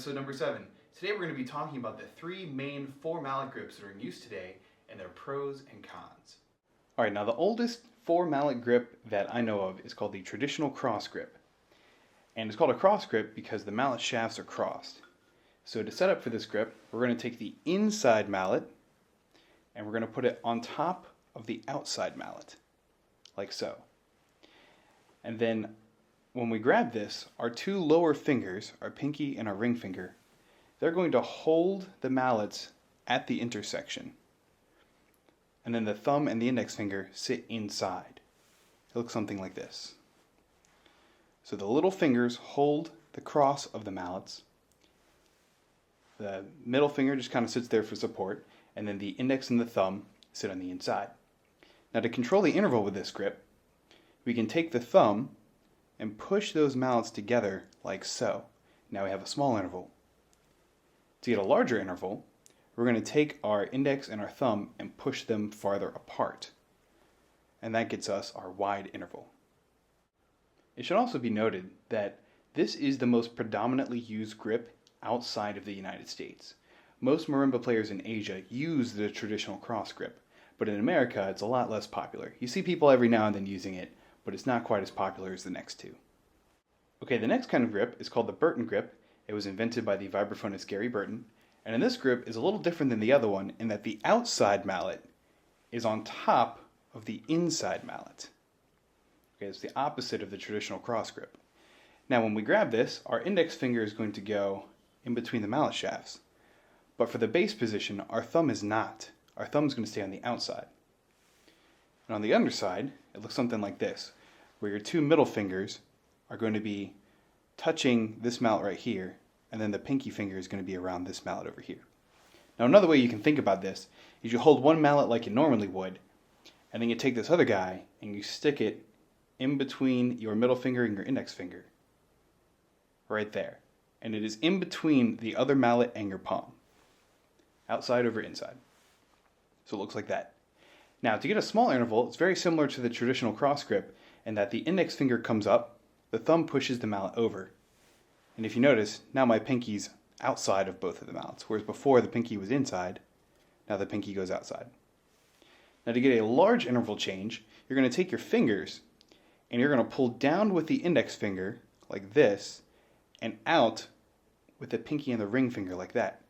episode number 7. Today we're going to be talking about the 3 main 4 mallet grips that are in use today and their pros and cons. Alright, now the oldest 4 mallet grip that I know of is called the traditional cross grip. And it's called a cross grip because the mallet shafts are crossed. So to set up for this grip, we're going to take the inside mallet and we're going to put it on top of the outside mallet, like so. And then when we grab this, our 2 lower fingers, our pinky and our ring finger, they're going to hold the mallets at the intersection. And then the thumb and the index finger sit inside. It looks something like this. So the little fingers hold the cross of the mallets. The middle finger just kind of sits there for support, and then the index and the thumb sit on the inside. Now to control the interval with this grip, we can take the thumb and push those mallets together like so. Now we have a small interval. To get a larger interval, we're going to take our index and our thumb and push them farther apart. And that gets us our wide interval. It should also be noted that this is the most predominantly used grip outside of the United States. Most marimba players in Asia use the traditional cross grip, but in America it's a lot less popular. You see people every now and then using it, but it's not quite as popular as the next 2. Okay, the next kind of grip is called the Burton grip. It was invented by the vibraphonist Gary Burton, and in this grip is a little different than the other one in that the outside mallet is on top of the inside mallet. Okay, it's the opposite of the traditional cross grip. Now when we grab this, our index finger is going to go in between the mallet shafts, but for the base position, our thumb is not. Our thumb is going to stay on the outside. And on the underside, it looks something like this, where your 2 middle fingers are going to be touching this mallet right here, and then the pinky finger is going to be around this mallet over here. Now another way you can think about this is you hold one mallet like you normally would, and then you take this other guy and you stick it in between your middle finger and your index finger. Right there. And it is in between the other mallet and your palm. Outside over inside. So it looks like that. Now to get a small interval, it's very similar to the traditional cross grip in that the index finger comes up, the thumb pushes the mallet over. And if you notice, now my pinky's outside of both of the mallets, whereas before the pinky was inside, now the pinky goes outside. Now to get a large interval change, you're going to take your fingers and you're going to pull down with the index finger like this and out with the pinky and the ring finger like that.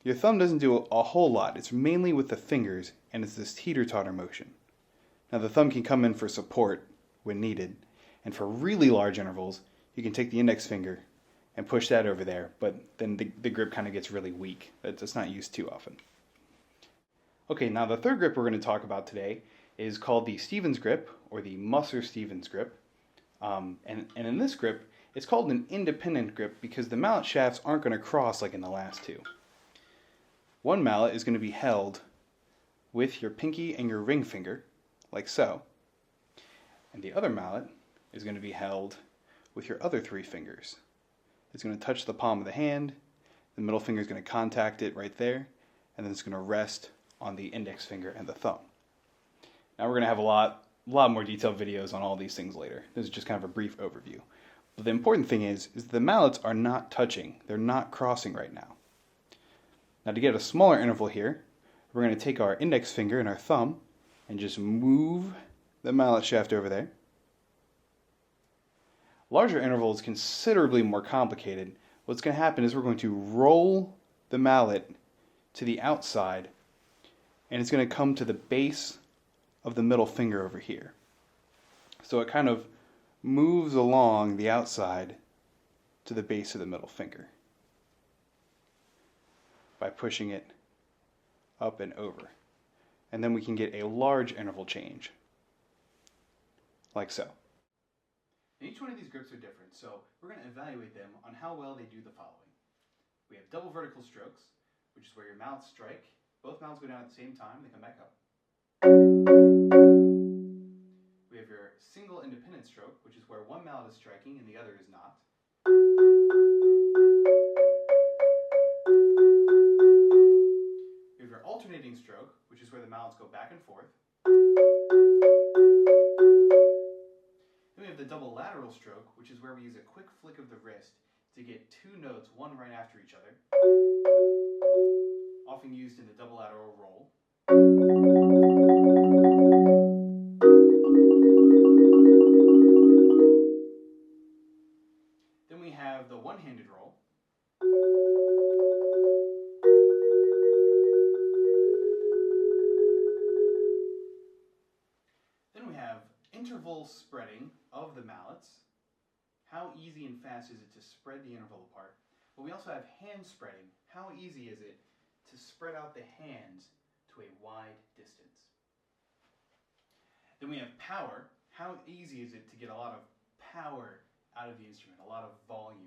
Your thumb doesn't do a whole lot. It's mainly with the fingers, and it's this teeter-totter motion. Now the thumb can come in for support when needed, and for really large intervals, you can take the index finger and push that over there, but then the grip kind of gets really weak. It's not used too often. Okay, now the third grip we're going to talk about today is called the Stevens grip, or the Musser-Stevens grip. And in this grip, it's called an independent grip because the mallet shafts aren't going to cross like in the last 2. One mallet is going to be held with your pinky and your ring finger, like so. And the other mallet is going to be held with your other 3 fingers. It's going to touch the palm of the hand, the middle finger is going to contact it right there, and then it's going to rest on the index finger and the thumb. Now we're going to have a lot more detailed videos on all these things later. This is just kind of a brief overview. But the important thing is the mallets are not touching. They're not crossing right now. Now to get a smaller interval here, we're going to take our index finger and our thumb and just move the mallet shaft over there. Larger interval is considerably more complicated. What's going to happen is we're going to roll the mallet to the outside, and it's going to come to the base of the middle finger over here. So it kind of moves along the outside to the base of the middle finger by pushing it up and over. And then we can get a large interval change, like so. And each one of these grips are different, so we're going to evaluate them on how well they do the following. We have double vertical strokes, which is where your mallets strike. Both mallets go down at the same time, they come back up. We have your single independent stroke, which is where one mallet is striking and the other is not. We have your alternating stroke, which is where the mallets go back and forth. Then we have the double lateral stroke, which is where we use a quick flick of the wrist to get two notes, one right after each other, often used in the double lateral roll. Then we have the one-handed roll. Then we have interval spreading of the mallets. How easy and fast is it to spread the interval apart? But we also have hand spreading. How easy is it to spread out the hands to a wide distance? Then we have power. How easy is it to get a lot of power out of the instrument, a lot of volume?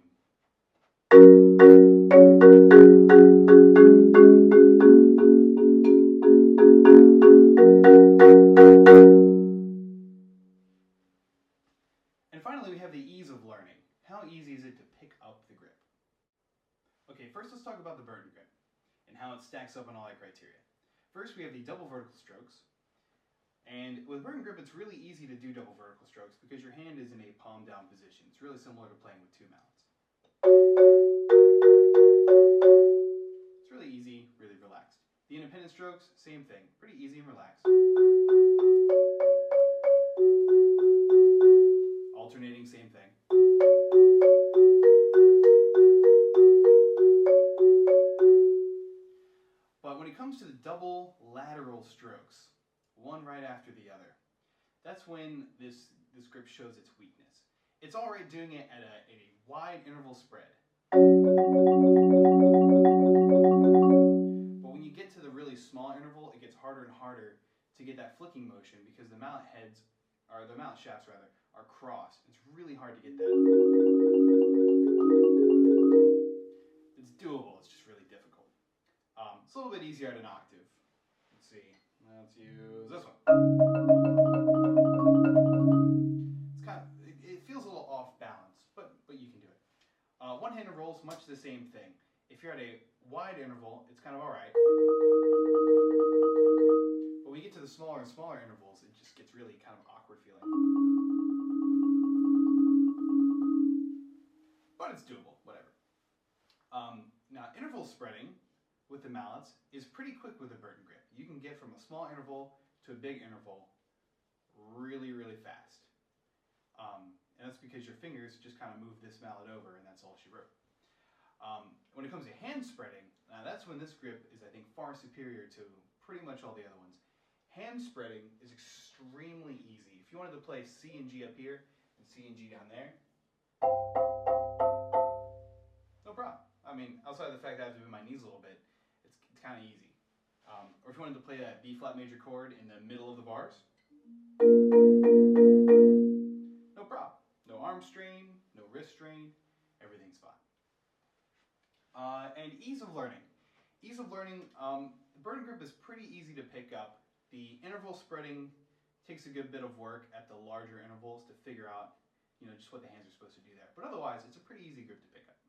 And finally, we have the ease of learning. How easy is it to pick up the grip? Okay, first let's talk about the Burton grip and how it stacks up on all that criteria. First, we have the double vertical strokes. And with Burton grip, it's really easy to do double vertical strokes because your hand is in a palm down position. It's really similar to playing with two mallets. It's really easy, really relaxed. The independent strokes, same thing. Pretty easy and relaxed. Alternating, same thing. But when it comes to the double lateral strokes, one right after the other, that's when this grip shows its weakness. It's all right doing it at a wide interval spread. But when you get to the really small interval, it gets harder and harder to get that flicking motion because the mallet heads, or the mallet shafts rather, are crossed. It's really hard to get that. It's doable, it's just really difficult. It's a little bit easier at an octave. Let's see, let's use this one. It feels a little off balance, but you can do it. One-handed rolls, much the same thing. If you're at a wide interval, it's kind of all right. But when you get to the smaller and smaller intervals, it just gets really kind of awkward feeling. But it's doable, whatever. Now, interval spreading with the mallets is pretty quick with a Burton grip. You can get from a small interval to a big interval really, really fast. And that's because your fingers just kind of move this mallet over and that's all she wrote. When it comes to hand spreading, that's when this grip is, I think, far superior to pretty much all the other ones. Hand spreading is extremely easy. If you wanted to play C and G up here and C and G down there, no problem. I mean, outside of the fact that I have to move my knees a little bit, it's kind of easy. Or if you wanted to play that B flat major chord in the middle of the bars, no problem. No arm strain, no wrist strain, everything's fine. And ease of learning. Ease of learning, the Burton grip is pretty easy to pick up. The interval spreading takes a good bit of work at the larger intervals to figure out, just what the hands are supposed to do there. But otherwise, it's a pretty easy grip to pick up.